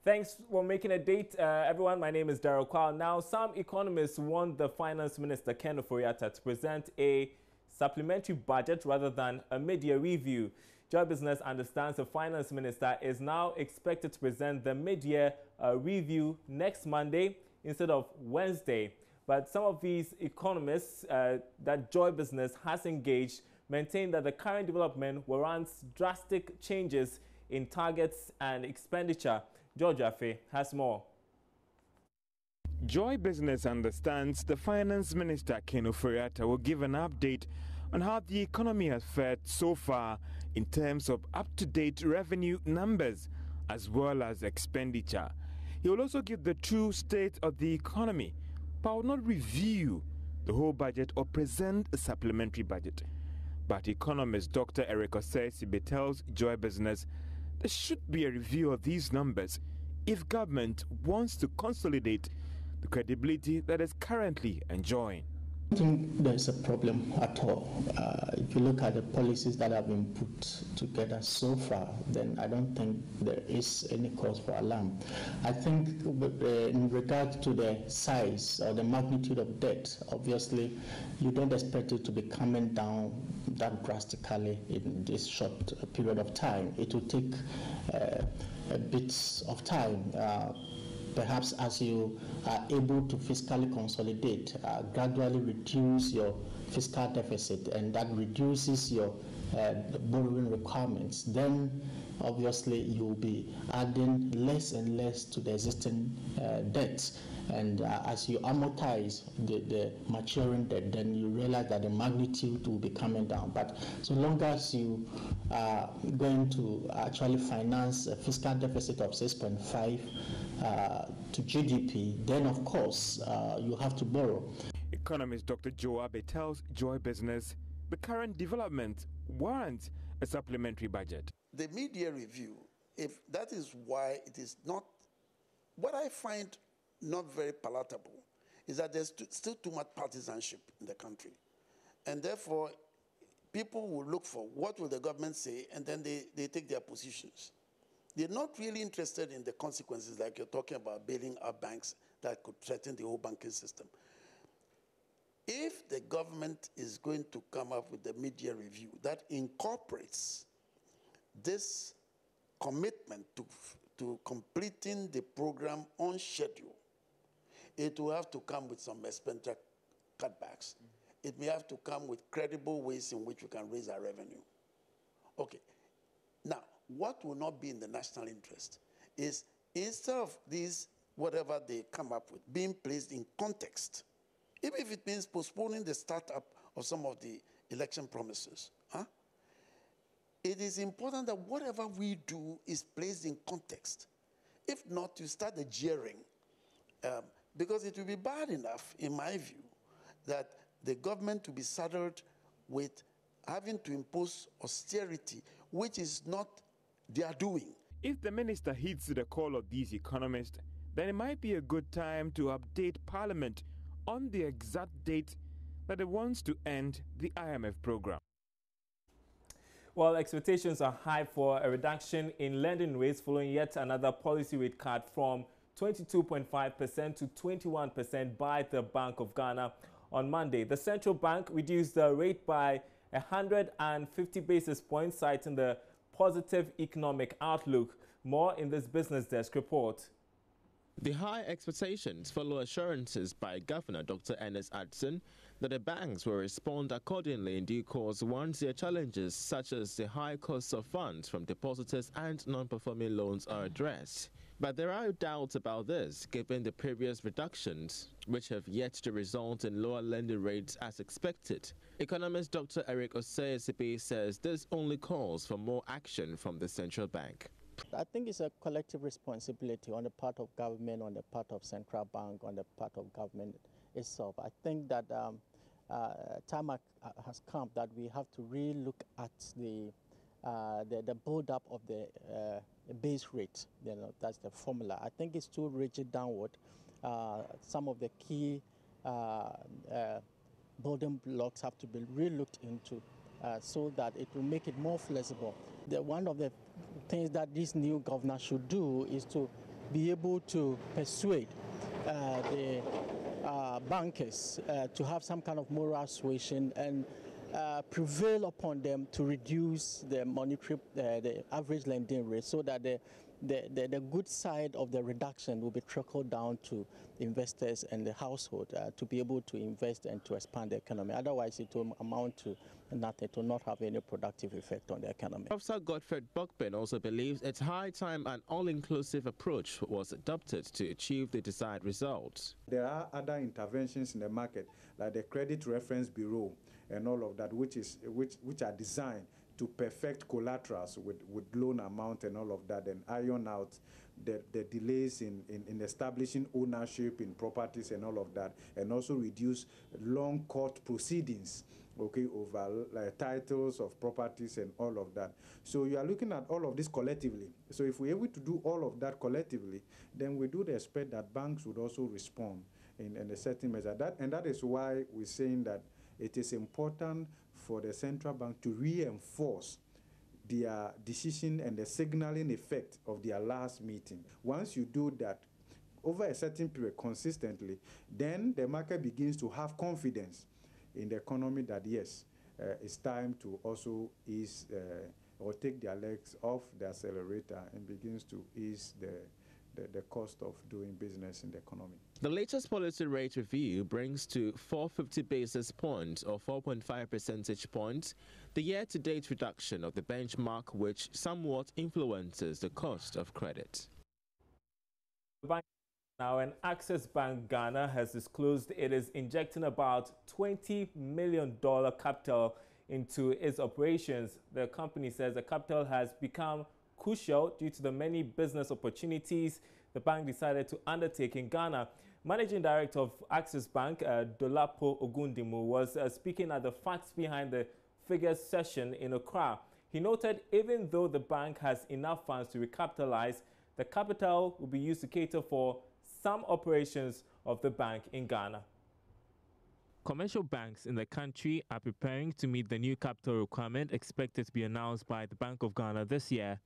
Thanks for making a date, everyone. My name is Daryl Kwao. Now, some economists want the Finance Minister, Ken Ofori-Atta, to present a supplementary budget rather than a mid-year review. Joy Business understands the Finance Minister is now expected to present the mid-year review next Monday instead of Wednesday. But some of these economists that Joy Business has engaged maintain that the current development warrants drastic changes in targets and expenditure. George Afe has more. Joy Business understands the Finance Minister, Ken Ofori-Atta, will give an update on how the economy has fared so far in terms of up-to-date revenue numbers as well as expenditure. He will also give the true state of the economy, but will not review the whole budget or present a supplementary budget. But economist Dr. Eric Osei tells Joy Business there should be a review of these numbers if government wants to consolidate the credibility that is currently enjoying. I don't think there's a problem at all. If you look at the policies that have been put together so far, then I don't think there is any cause for alarm. I think in regard to the size or the magnitude of debt, obviously you don't expect it to be coming down that drastically in this short period of time. It will take a bit of time. Perhaps as you are able to fiscally consolidate, gradually reduce your fiscal deficit, and that reduces your borrowing requirements, then obviously you'll be adding less and less to the existing debts. And as you amortize the maturing debt, then you realize that the magnitude will be coming down. But so long as you are going to actually finance a fiscal deficit of 6.5 to GDP, then of course you have to borrow. Economist Dr. Joe Abe tells Joy Business the current development warrants a supplementary budget. The mid-year review, if that is why it is not, what I find not very palatable is that there's still too much partisanship in the country. And therefore, people will look for what will the government say, and then they take their positions. They're not really interested in the consequences, like you're talking about bailing out banks that could threaten the whole banking system. If the government is going to come up with a mid-year review that incorporates this commitment to completing the program on schedule, it will have to come with some expenditure cutbacks. It may have to come with credible ways in which we can raise our revenue. Okay. Now, what will not be in the national interest is, instead of these, whatever they come up with, being placed in context, even if it means postponing the startup of some of the election promises, it is important that whatever we do is placed in context. If not, you start the jeering, because it will be bad enough, in my view, that the government will be saddled with having to impose austerity, which is not their doing. If the minister heeds the call of these economists, then it might be a good time to update Parliament on the exact date that it wants to end the IMF program. Well, expectations are high for a reduction in lending rates following yet another policy rate cut from 22.5% to 21% by the Bank of Ghana on Monday. The central bank reduced the rate by 150 basis points, citing the positive economic outlook. More in this Business Desk report. The high expectations follow assurances by Governor Dr. Ernest Adson that the banks will respond accordingly in due course once their challenges, such as the high cost of funds from depositors and non-performing loans, are addressed. But there are doubts about this, given the previous reductions, which have yet to result in lower lending rates as expected. Economist Dr. Eric Osei says this only calls for more action from the central bank. I think it's a collective responsibility on the part of government, on the part of central bank, on the part of government itself. I think that time has come that we have to really look at the build-up of the base rate. That's the formula. I think it's too rigid downward. Some of the key building blocks have to be re-looked into so that it will make it more flexible. One of the things that this new governor should do is to be able to persuade the bankers to have some kind of moral suasion and prevail upon them to reduce the monetary, the average lending rate, so that the good side of the reduction will be trickled down to investors and the household to be able to invest and to expand the economy. Otherwise, it will amount to nothing, to not have any productive effect on the economy. Professor Godfred Buckben also believes it's high time an all-inclusive approach was adopted to achieve the desired results. There are other interventions in the market, like the Credit Reference Bureau and all of that, which are designed to perfect collaterals with loan amount and all of that, and iron out the delays in establishing ownership in properties and all of that, and also reduce long court proceedings, okay, over titles of properties and all of that. So you are looking at all of this collectively. So if we're able to do all of that collectively, then we do expect that banks would also respond in a certain measure. And that is why we're saying that it is important for the central bank to reinforce their decision and the signaling effect of their last meeting. Once you do that over a certain period consistently, then the market begins to have confidence in the economy that yes, it's time to also ease or take their legs off the accelerator and begins to ease the cost of doing business in the economy. The latest policy rate review brings to 450 basis points or 4.5 percentage points the year-to-date reduction of the benchmark, which somewhat influences the cost of credit. Now, an Access Bank Ghana has disclosed it is injecting about $20 million capital into its operations. The company says the capital has become crucial due to the many business opportunities the bank decided to undertake in Ghana. Managing Director of Access Bank, Dolapo Ogundimu, was speaking at the facts behind the figures session in Accra. He noted even though the bank has enough funds to recapitalize, the capital will be used to cater for some operations of the bank in Ghana. Commercial banks in the country are preparing to meet the new capital requirement expected to be announced by the Bank of Ghana this year.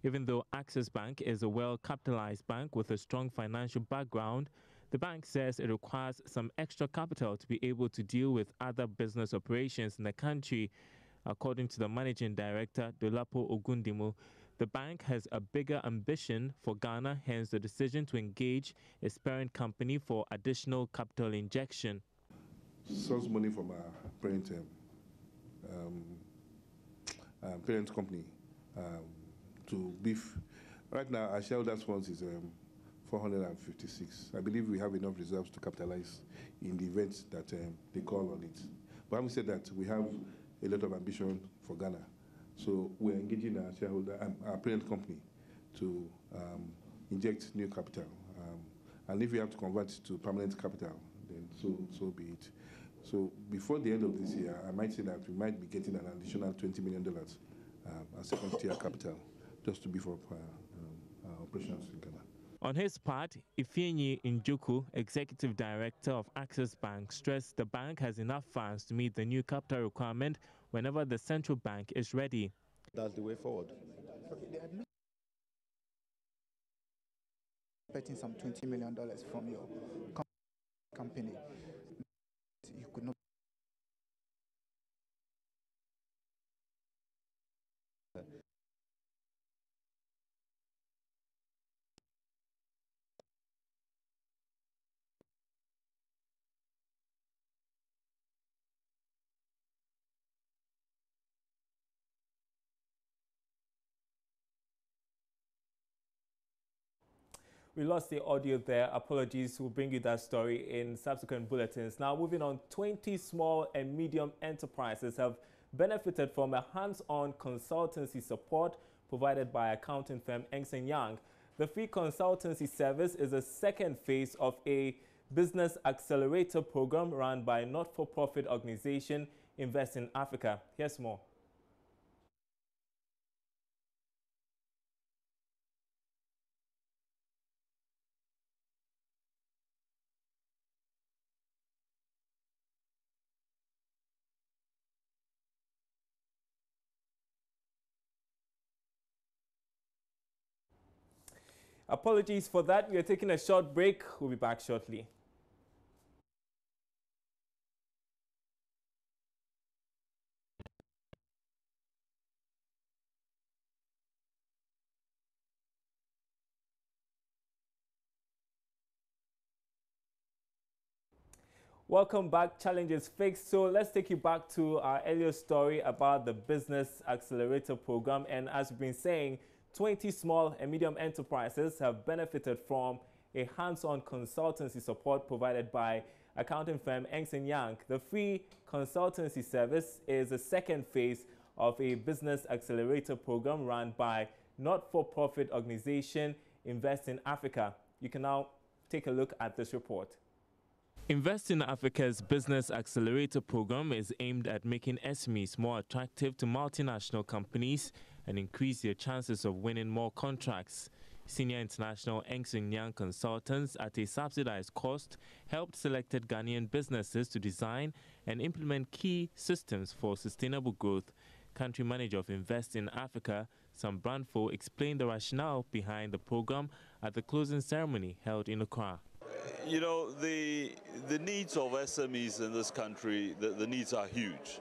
Even though Access Bank is a well-capitalized bank with a strong financial background, the bank says it requires some extra capital to be able to deal with other business operations in the country. According to the Managing Director, Dolapo Ogundimu, the bank has a bigger ambition for Ghana, hence the decision to engage its parent company for additional capital injection. Source money from our parent company to beef. Right now, our shareholders' funds is 456. I believe we have enough reserves to capitalize in the event that they call on it. But having said that, we have a lot of ambition for Ghana. So we're engaging our shareholder, our parent company, to inject new capital. And if we have to convert to permanent capital, then so be it. So before the end of this year, I might say that we might be getting an additional $20 million as second-tier capital, just to beef up our operations in Ghana. On his part, Ifeanyi Njoku, Executive Director of Access Bank, stressed the bank has enough funds to meet the new capital requirement whenever the central bank is ready. That's the way forward. Okay, expecting some $20 million from your company. You could not. We lost the audio there. Apologies. We'll bring you that story in subsequent bulletins. Now, moving on, 20 small and medium enterprises have benefited from a hands-on consultancy support provided by accounting firm Ernst & Young. The free consultancy service is the second phase of a business accelerator program run by a not-for-profit organization Invest in Africa. Here's more. Apologies for that. We are taking a short break. We'll be back shortly. Welcome back. Challenges fixed. So let's take you back to our earlier story about the Business Accelerator Program. And as we've been saying, 20 small and medium enterprises have benefited from a hands-on consultancy support provided by accounting firm Ernst & Young. The free consultancy service is the second phase of a Business Accelerator Program run by not-for-profit organization Invest in Africa. You can now take a look at this report. Invest in Africa's Business Accelerator Program is aimed at making SMEs more attractive to multinational companies and increase their chances of winning more contracts. Senior international Ernst & Young consultants at a subsidized cost helped selected Ghanaian businesses to design and implement key systems for sustainable growth. Country manager of Invest in Africa, Sam Brandfo, explained the rationale behind the program at the closing ceremony held in Accra. You know, the needs of SMEs in this country, the needs are huge.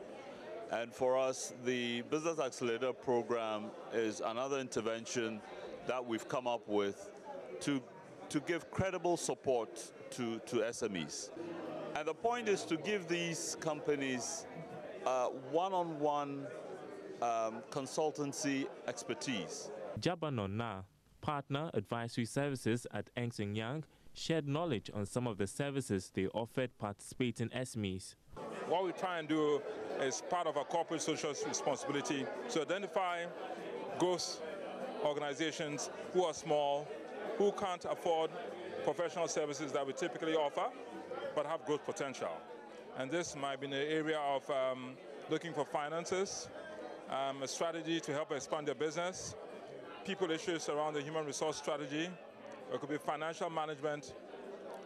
And for us, the Business Accelerator Program is another intervention that we've come up with to give credible support to SMEs. And the point is to give these companies one-on-one consultancy expertise. Jabanona, partner advisory services at Ernst & Young, shared knowledge on some of the services they offered participating SMEs. What we try and do is part of our corporate social responsibility to identify growth organizations who are small, who can't afford professional services that we typically offer, but have growth potential. And this might be in the area of looking for finances, a strategy to help expand their business, people issues around the human resource strategy. It could be financial management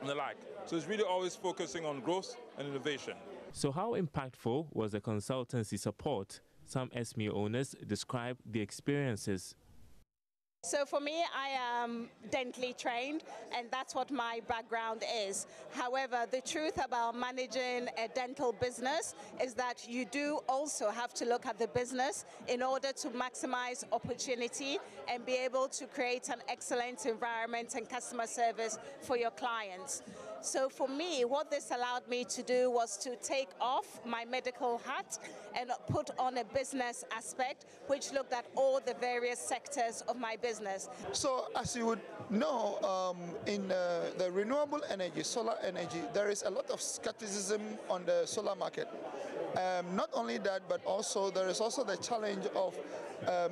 and the like. So it's really always focusing on growth and innovation. So how impactful was the consultancy support? Some SME owners describe the experiences. So for me, I am dentally trained, and that's what my background is. However, the truth about managing a dental business is that you do also have to look at the business in order to maximize opportunity and be able to create an excellent environment and customer service for your clients. So for me, what this allowed me to do was to take off my medical hat and put on a business aspect, which looked at all the various sectors of my business. So as you would know, in the renewable energy, solar energy, there is a lot of skepticism on the solar market. Not only that, but also there is also the challenge of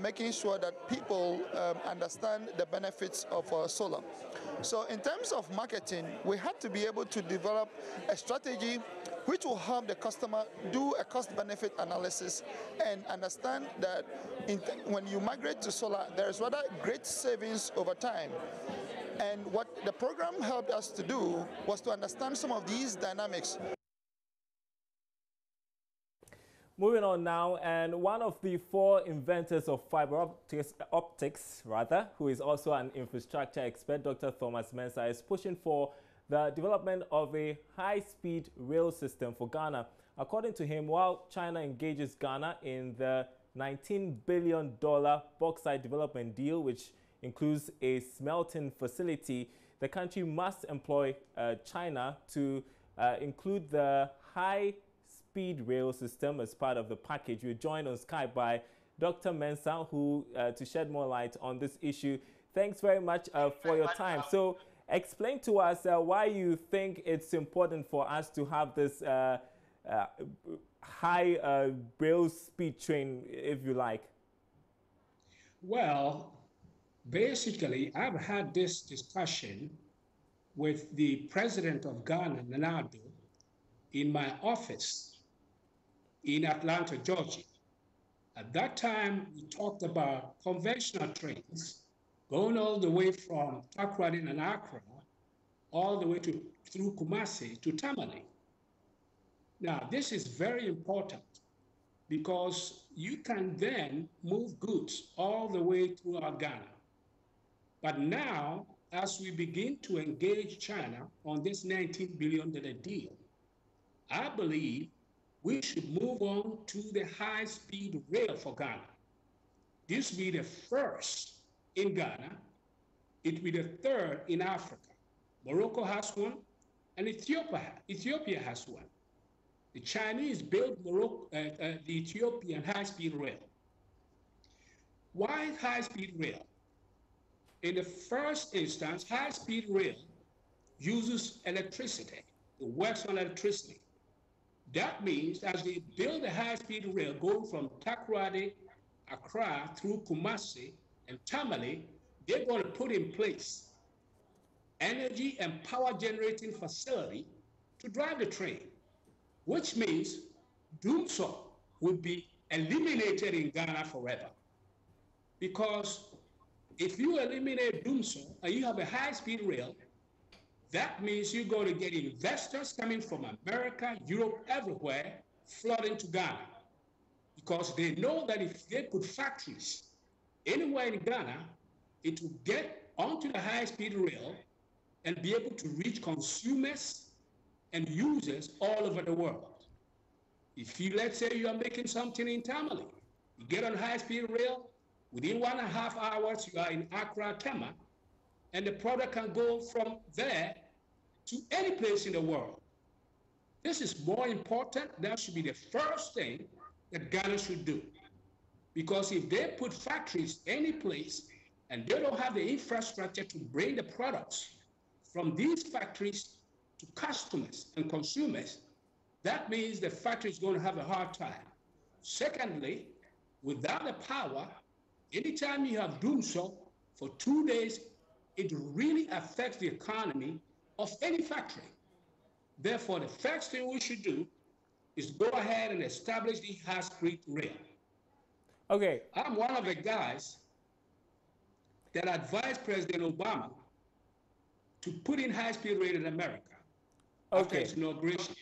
making sure that people understand the benefits of solar. So in terms of marketing, we had to be able to develop a strategy which will help the customer do a cost-benefit analysis and understand that when you migrate to solar, there is rather great savings over time. And what the program helped us to do was to understand some of these dynamics. Moving on now, and one of the 4 inventors of fiber optics, who is also an infrastructure expert, Dr. Thomas Mensah, is pushing for the development of a high-speed rail system for Ghana. According to him, while China engages Ghana in the $19 billion bauxite development deal, which includes a smelting facility, the country must employ China to include the high-speed rail system as part of the package. We're joined on Skype by Dr. Mensah, who to shed more light on this issue. Thanks very much for your time. So explain to us why you think it's important for us to have this high rail speed train, if you like. Well, basically, I've had this discussion with the president of Ghana, Nana Addo, in my office in Atlanta, Georgia. At that time, we talked about conventional trains going all the way from Takoradi and Accra, all the way through Kumasi to Tamale. Now, this is very important because you can then move goods all the way throughout Ghana. But now, as we begin to engage China on this $19 billion deal, I believe we should move on to the high-speed rail for Ghana. This will be the first in Ghana. It will be the third in Africa. Morocco has one, and Ethiopia has one. The Chinese built the Ethiopian high-speed rail. Why high-speed rail? In the first instance, high-speed rail uses electricity. It works on electricity. That means as they build a high-speed rail going from Takoradi, Accra, through Kumasi and Tamale, they're going to put in place energy and power generating facility to drive the train, which means Dumso would be eliminated in Ghana forever. Because if you eliminate Dumso and you have a high-speed rail, that means you're going to get investors coming from America, Europe, everywhere, flooding to Ghana. Because they know that if they put factories anywhere in Ghana, it will get onto the high-speed rail and be able to reach consumers and users all over the world. If you, let's say you are making something in Tamale, you get on high-speed rail, within 1.5 hours, you are in Accra, Tema, and the product can go from there to any place in the world. This is more important. That should be the first thing that Ghana should do. Because if they put factories any place and they don't have the infrastructure to bring the products from these factories to customers and consumers, that means the factory is going to have a hard time. Secondly, without the power, anytime you have Dumso for 2 days, it really affects the economy of any factory. Therefore, the first thing we should do is go ahead and establish the high-speed rail. Okay. I'm one of the guys that advised President Obama to put in high-speed rail in America after his inauguration.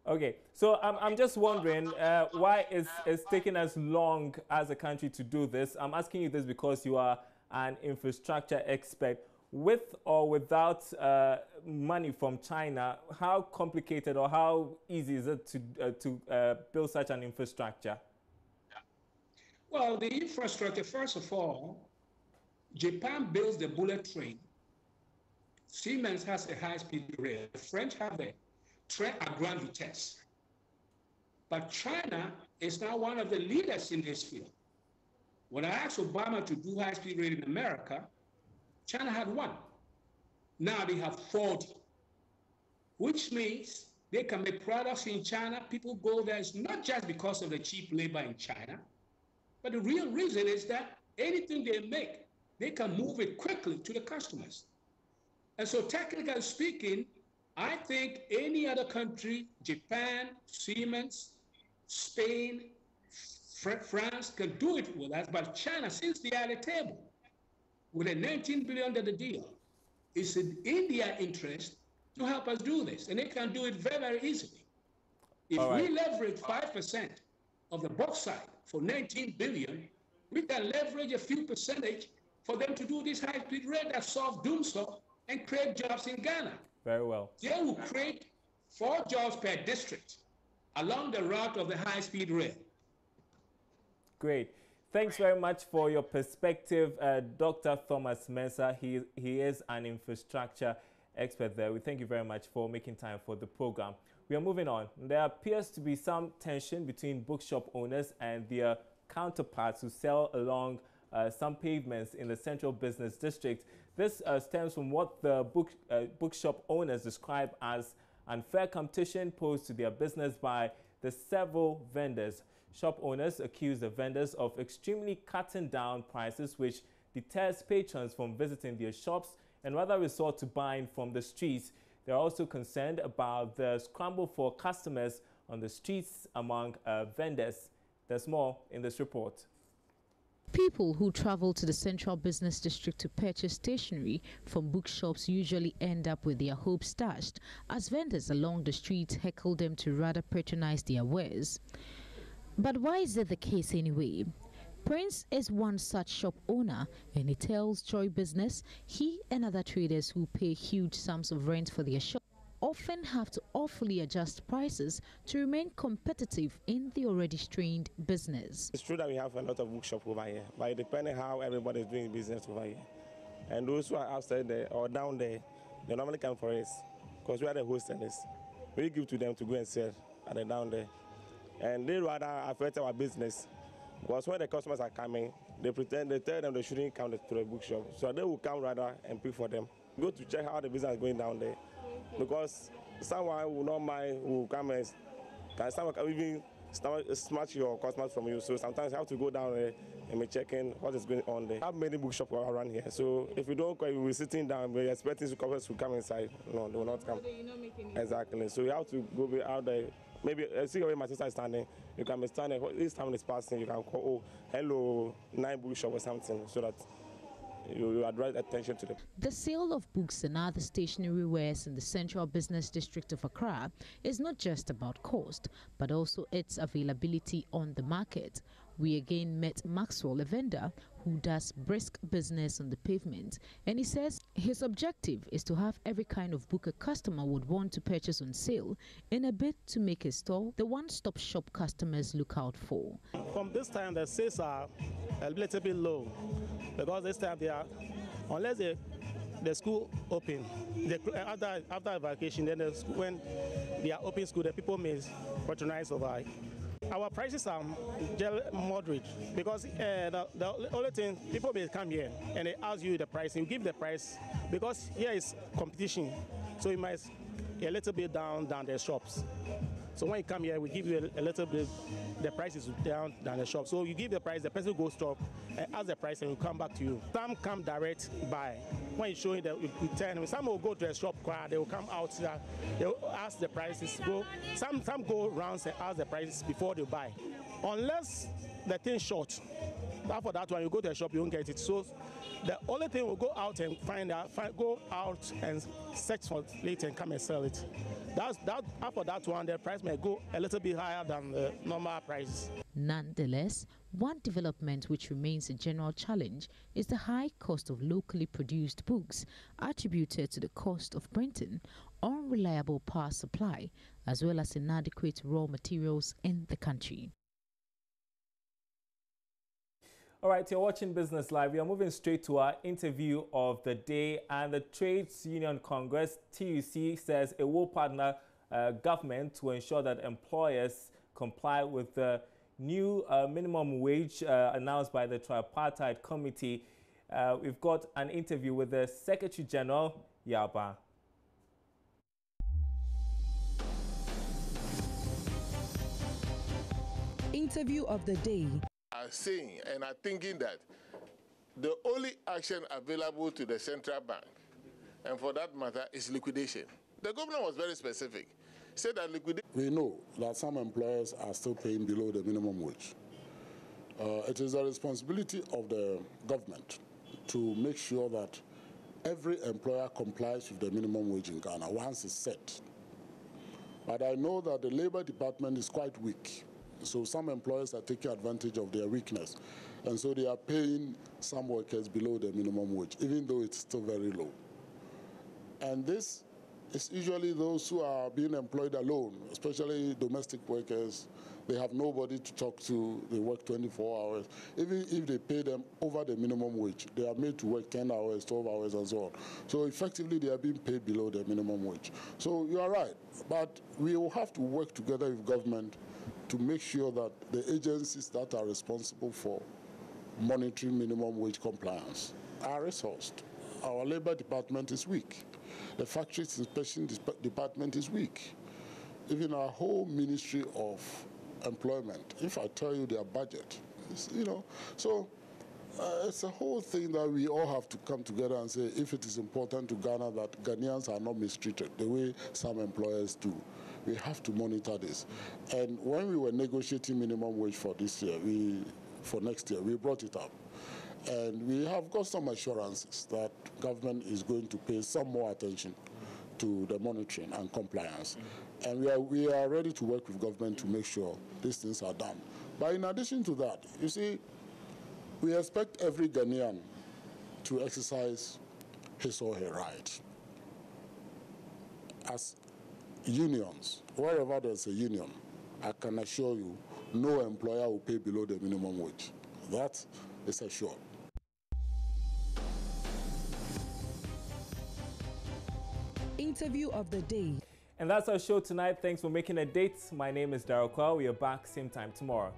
Okay, so I'm just wondering why it's taking us long as a country to do this. I'm asking you this because you are an infrastructure expert. With or without money from China, how complicated or how easy is it to build such an infrastructure? Well, the infrastructure, first of all, Japan builds the bullet train. Siemens has a high-speed rail. The French have a train à grande vitesse. But China is now one of the leaders in this field. When I asked Obama to do high-speed rail in America, China had one. Now they have 40, which means they can make products in China. People go there. It's not just because of the cheap labor in China, but the real reason is that anything they make, they can move it quickly to the customers. And so technically speaking, I think any other country, Japan, Siemens, Spain, France can do it with us, but China, since they are at the table, with a $19 billion deal, it's in India's interest to help us do this, and they can do it very, very easily. If we leverage 5% of the bauxite for $19 billion, we can leverage a few percentage for them to do this high-speed rail that solves Dumso and create jobs in Ghana. Very well. They will create 4 jobs per district along the route of the high-speed rail. Great. Thanks very much for your perspective, Dr. Thomas Mensah. He is an infrastructure expert there. We thank you very much for making time for the program. We are moving on. There appears to be some tension between bookshop owners and their counterparts who sell along some pavements in the Central Business District. This stems from what the bookshop owners describe as unfair competition posed to their business by the several vendors. Shop owners accuse the vendors of extremely cutting down prices, which deters patrons from visiting their shops and rather resort to buying from the streets. They are also concerned about the scramble for customers on the streets among vendors. There's more in this report. People who travel to the Central Business District to purchase stationery from bookshops usually end up with their hopes dashed, as vendors along the streets heckle them to rather patronize their wares. But why is that the case anyway? Prince is one such shop owner, and he tells Joy Business he and other traders who pay huge sums of rent for their shop often have to awfully adjust prices to remain competitive in the already strained business. It's true that we have a lot of bookshops over here, but it depends on how everybody is doing business over here. And those who are outside there or down there, they normally come for us because we are the wholesalers. We give to them to go and sell at the down there. And they rather affect our business because when the customers are coming, they tell them they shouldn't come to the bookshop. So they will come rather and pick for them. Go to check how the business is going down there. Because someone will not mind will come and someone can even snatch your customers from you. So sometimes you have to go down there and be checking what is going on there. I have many bookshops around here. So if you don't, we will be sitting down, we're expecting customers to come inside. No, they will not come. Exactly. So you have to go out there. Maybe see where my sister is standing. You can be standing. This time is passing. You can call, oh, hello, 9 bookshop or something, so that you address attention to them. The sale of books and other stationery wares in the Central Business District of Accra is not just about cost, but also its availability on the market. We again met Maxwell, a vendor who does brisk business on the pavement, and he says his objective is to have every kind of book a customer would want to purchase on sale in a bid to make his store the one-stop shop customers look out for. From this time, the sales are a little bit low because this time they are, unless the school open, after vacation, then when they are open school, the people may patronize over. Our prices are moderate because the only thing, people may come here and they ask you the price, you give the price because here is competition, so you might a little bit down the shops. So when you come here, we give you a little bit, the price is down than the shop. So you give the price, the person goes stop and ask the price and will come back to you. Some come direct buy. When you show them, you tell them, some will go to a shop, they will come out, they will ask the prices. Some go around and ask the prices before they buy. Unless the thing short, after that one, you go to a shop, you won't get it. So the only thing will go out and go out and search for it later and come and sell it. After that one, the price may go a little bit higher than the normal price. Nonetheless, one development which remains a general challenge is the high cost of locally produced books, attributed to the cost of printing, unreliable power supply, as well as inadequate raw materials in the country. All right, you're watching Business Live. We are moving straight to our interview of the day. And the Trades Union Congress, TUC, says it will partner government to ensure that employers comply with the new minimum wage announced by the Tripartite Committee. We've got an interview with the Secretary General, Yaba. Interview of the day. Are saying and are thinking that the only action available to the central bank, and for that matter, is liquidation. The governor was very specific. Said that liquidation. We know that some employers are still paying below the minimum wage. It is the responsibility of the government to make sure that every employer complies with the minimum wage in Ghana once it's set. But I know that the Labor Department is quite weak. So some employers are taking advantage of their weakness. And so they are paying some workers below the minimum wage, even though it's still very low. And this is usually those who are being employed alone, especially domestic workers. They have nobody to talk to. They work 24 hours. Even if they pay them over the minimum wage, they are made to work 10 hours, 12 hours, and so on. So effectively, they are being paid below the minimum wage. So you are right. But we will have to work together with government to make sure that the agencies that are responsible for monitoring minimum wage compliance are resourced. Our Labor Department is weak. The Factories Inspection Department is weak. Even our whole Ministry of Employment, if I tell you their budget, so it's a whole thing that we all have to come together and say, if it is important to Ghana that Ghanaians are not mistreated the way some employers do, we have to monitor this. And when we were negotiating minimum wage for this year, for next year, we brought it up. And we have got some assurances that government is going to pay some more attention to the monitoring and compliance. And we are ready to work with government to make sure these things are done. But in addition to that, you see, We expect every Ghanaian to exercise his or her right. As unions, wherever there's a union, I can assure you, no employer will pay below the minimum wage. That is assured. Interview of the day. And that's our show tonight. Thanks for making a date. My name is Darryl Kwao. We are back same time tomorrow.